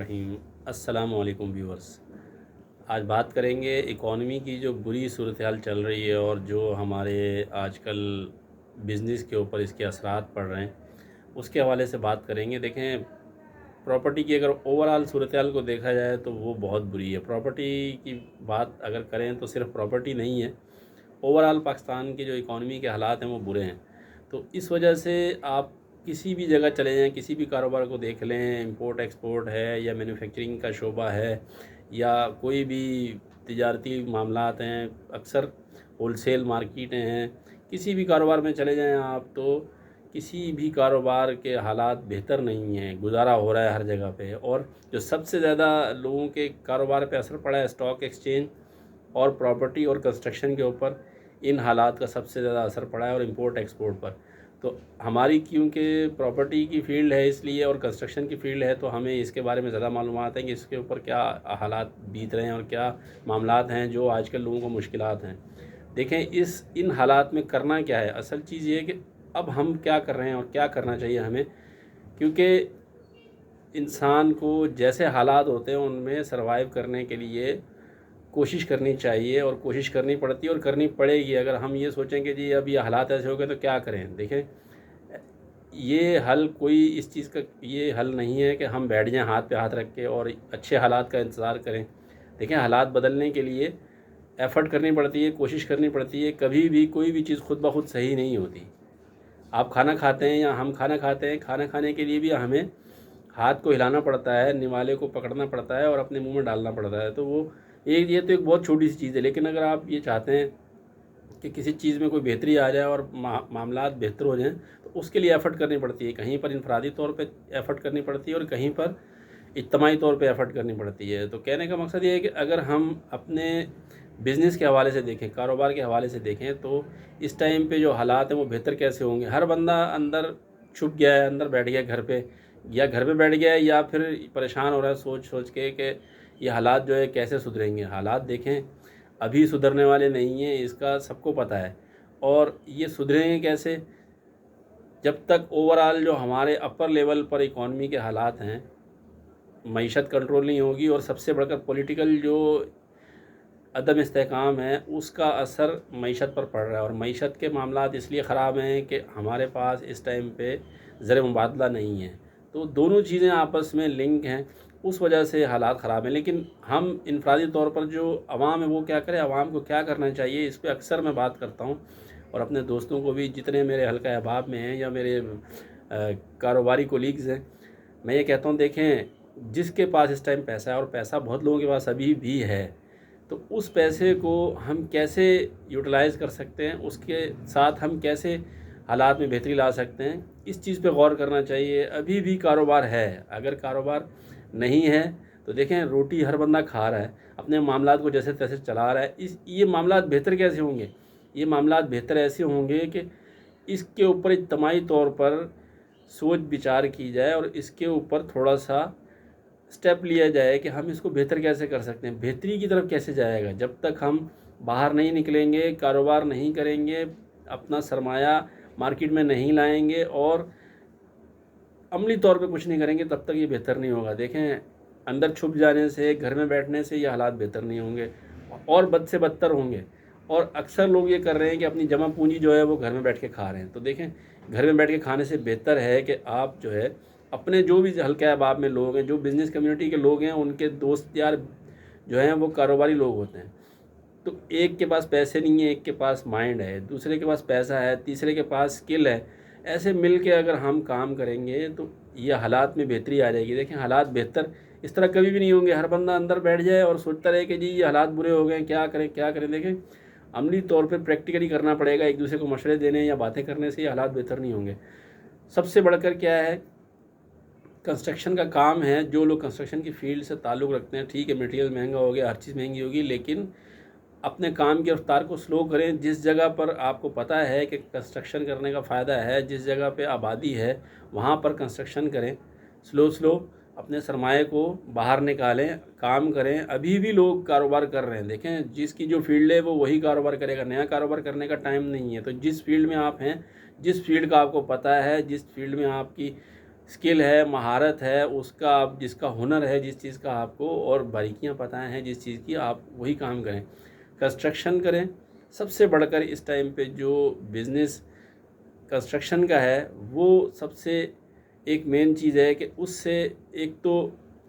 रहीम। अस्सलाम वालेकुम व्यूअर्स। आज बात करेंगे इकॉनमी की जो बुरी सूरत हाल चल रही है और जो हमारे आजकल बिज़नेस के ऊपर इसके असरात पड़ रहे हैं, उसके हवाले से बात करेंगे। देखें, प्रॉपर्टी की अगर ओवरऑल सूरत हाल को देखा जाए तो वो बहुत बुरी है। प्रॉपर्टी की बात अगर करें तो सिर्फ प्रॉपर्टी नहीं है, ओवरऑल पाकिस्तान की जो इकॉनमी के हालात हैं वो बुरे हैं। तो इस वजह से आप किसी भी जगह चले जाएं, किसी भी कारोबार को देख लें, इंपोर्ट एक्सपोर्ट है या मैन्युफैक्चरिंग का शोबा है या कोई भी तिजारती मामलात हैं, अक्सर होलसेल मार्केटें हैं, किसी भी कारोबार में चले जाएं आप तो किसी भी कारोबार के हालात बेहतर नहीं हैं। गुजारा हो रहा है हर जगह पे। और जो सबसे ज़्यादा लोगों के कारोबार पे असर पड़ा है स्टॉक एक्सचेंज और प्रॉपर्टी और कंस्ट्रक्शन के ऊपर, इन हालात का सबसे ज़्यादा असर पड़ा है, और इंपोर्ट एक्सपोर्ट पर। तो हमारी क्योंकि प्रॉपर्टी की फ़ील्ड है इसलिए और कंस्ट्रक्शन की फ़ील्ड है, तो हमें इसके बारे में ज़्यादा मालूमात हैं कि इसके ऊपर क्या हालात बीत रहे हैं और क्या मामलात हैं जो आजकल लोगों को मुश्किलात हैं। देखें, इन हालात में करना क्या है। असल चीज़ ये है कि अब हम क्या कर रहे हैं और क्या करना चाहिए हमें, क्योंकि इंसान को जैसे हालात होते हैं उनमें सर्वाइव करने के लिए कोशिश करनी चाहिए, और कोशिश करनी पड़ती है और करनी पड़ेगी। अगर हम ये सोचें कि जी अब ये हालात ऐसे हो गए तो क्या करें, देखें, ये हल कोई इस चीज़ का ये हल नहीं है कि हम बैठ जाएं हाथ पे हाथ रख के और अच्छे हालात का इंतज़ार करें। देखें, हालात बदलने के लिए एफ़र्ट करनी पड़ती है, कोशिश करनी पड़ती है। कभी भी कोई भी चीज़ खुद ब खुद सही नहीं होती। आप खाना खाते हैं या हम खाना खाते हैं, खाना खाने के लिए भी हमें हाथ को हिलाना पड़ता है, निवाले को पकड़ना पड़ता है और अपने मुंह में डालना पड़ता है। तो वो ये तो एक बहुत छोटी सी चीज़ है। लेकिन अगर आप ये चाहते हैं कि किसी चीज़ में कोई बेहतरी आ जाए और मामलात बेहतर हो जाएं, तो उसके लिए एफ़र्ट करनी पड़ती है। कहीं पर इनफरादी तौर पे एफ़र्ट करनी पड़ती है और कहीं पर इज्तमाही तौर पे एफ़र्ट करनी पड़ती है। तो कहने का मकसद ये है कि अगर हम अपने बिज़नेस के हवाले से देखें, कारोबार के हवाले से देखें, तो इस टाइम पे जो हालात हैं वो बेहतर कैसे होंगे। हर बंदा अंदर छुप गया है, अंदर बैठ गया घर पे, या घर पे बैठ गया है या फिर परेशान हो रहा है सोच सोच के कि ये हालात जो है कैसे सुधरेंगे। हालात देखें अभी सुधरने वाले नहीं हैं, इसका सबको पता है। और ये सुधरेंगे कैसे, जब तक ओवरऑल जो हमारे अपर लेवल पर इकॉनमी के हालात हैं, मईशत कंट्रोल नहीं होगी, और सबसे बढ़कर पॉलिटिकल जो अदम इस्तेहकाम है उसका असर मईशत पर पड़ रहा है। और मईशत के मामलात इसलिए ख़राब हैं कि हमारे पास इस टाइम पे ज़र मुबादला नहीं है। तो दोनों चीज़ें आपस में लिंक हैं, उस वजह से हालात ख़राब हैं। लेकिन हम इनफरादी तौर पर जो अवाम है वो क्या करें, अवाम को क्या करना चाहिए, इस पर अक्सर मैं बात करता हूँ। और अपने दोस्तों को भी, जितने मेरे हल्का अहबाब में हैं या मेरे कारोबारी कोलीग्स हैं, मैं ये कहता हूँ, देखें, जिसके पास इस टाइम पैसा है, और पैसा बहुत लोगों के पास अभी भी है, तो उस पैसे को हम कैसे यूटिलाइज़ कर सकते हैं, उसके साथ हम कैसे हालात में बेहतरी ला सकते हैं, इस चीज़ पे गौर करना चाहिए। अभी भी कारोबार है, अगर कारोबार नहीं है तो देखें, रोटी हर बंदा खा रहा है, अपने मामलात को जैसे तैसे चला रहा है। ये मामलात बेहतर कैसे होंगे, ये मामलात बेहतर ऐसे होंगे कि इसके ऊपर इज्तमाही तौर पर सोच विचार की जाए और इसके ऊपर थोड़ा सा स्टेप लिया जाए कि हम इसको बेहतर कैसे कर सकते हैं, बेहतरी की तरफ कैसे जाएगा। जब तक हम बाहर नहीं निकलेंगे, कारोबार नहीं करेंगे, अपना सरमाया मार्केट में नहीं लाएंगे और अमली तौर पे कुछ नहीं करेंगे, तब तक ये बेहतर नहीं होगा। देखें, अंदर छुप जाने से, घर में बैठने से ये हालात बेहतर नहीं होंगे और बद से बदतर होंगे। और अक्सर लोग ये कर रहे हैं कि अपनी जमा पूंजी जो है वो घर में बैठ के खा रहे हैं। तो देखें, घर में बैठ के खाने से बेहतर है कि आप जो है अपने जो भी हल्के अहबाब में लोग हैं, जो बिज़नेस कम्युनिटी के लोग हैं, उनके दोस्त यार जो हैं वो कारोबारी लोग होते हैं। तो एक के पास पैसे नहीं है, एक के पास माइंड है, दूसरे के पास पैसा है, तीसरे के पास स्किल है। ऐसे मिल के अगर हम काम करेंगे तो ये हालात में बेहतरी आ जाएगी। देखें, हालात बेहतर इस तरह कभी भी नहीं होंगे, हर बंदा अंदर बैठ जाए और सोचता रहे कि जी ये हालात बुरे हो गए हैं, क्या करें क्या करें। देखें, अमली तौर पे प्रैक्टिकली करना पड़ेगा। एक दूसरे को मशवरे देने या बातें करने से ये हालात बेहतर नहीं होंगे। सबसे बढ़कर क्या है, कंस्ट्रक्शन का काम है। जो लोग कंस्ट्रक्शन की फ़ील्ड से ताल्लुक़ रखते हैं, ठीक है, मटेरियल महंगा हो गया, हर चीज़ महंगी होगी, लेकिन अपने काम की रफ्तार को स्लो करें। जिस जगह पर आपको पता है कि कंस्ट्रक्शन करने का फ़ायदा है, जिस जगह पे आबादी है, वहाँ पर कंस्ट्रक्शन करें। स्लो स्लो अपने सरमाए को बाहर निकालें, काम करें। अभी भी लोग कारोबार कर रहे हैं। देखें, जिसकी जो फील्ड है वो वही कारोबार करेगा, नया कारोबार करने का टाइम नहीं है। तो जिस फील्ड में आप हैं, जिस फील्ड का आपको पता है, जिस फील्ड में आपकी اسکل ہے، مہارت ہے، اس کا آپ جس کا ہنر ہے، جس چیز کا آپ کو اور باریکیاں پتہ ہیں جس چیز کی، آپ وہی کام کریں. کنسٹرکشن کریں. سب سے بڑھ کر اس ٹائم پہ جو بزنس کنسٹرکشن کا ہے وہ سب سے ایک مین چیز ہے کہ اس سے ایک تو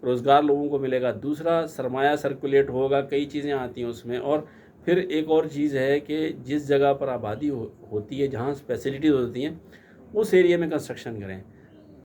روزگار لوگوں کو ملے گا، دوسرا سرمایہ سرکولیٹ ہوگا، کئی چیزیں آتی ہیں اس میں. اور پھر ایک اور چیز ہے کہ جس جگہ پر آبادی ہوتی ہے، جہاں فیسلٹیز ہوتی ہیں، اس ایریے میں کنسٹرکشن کریں.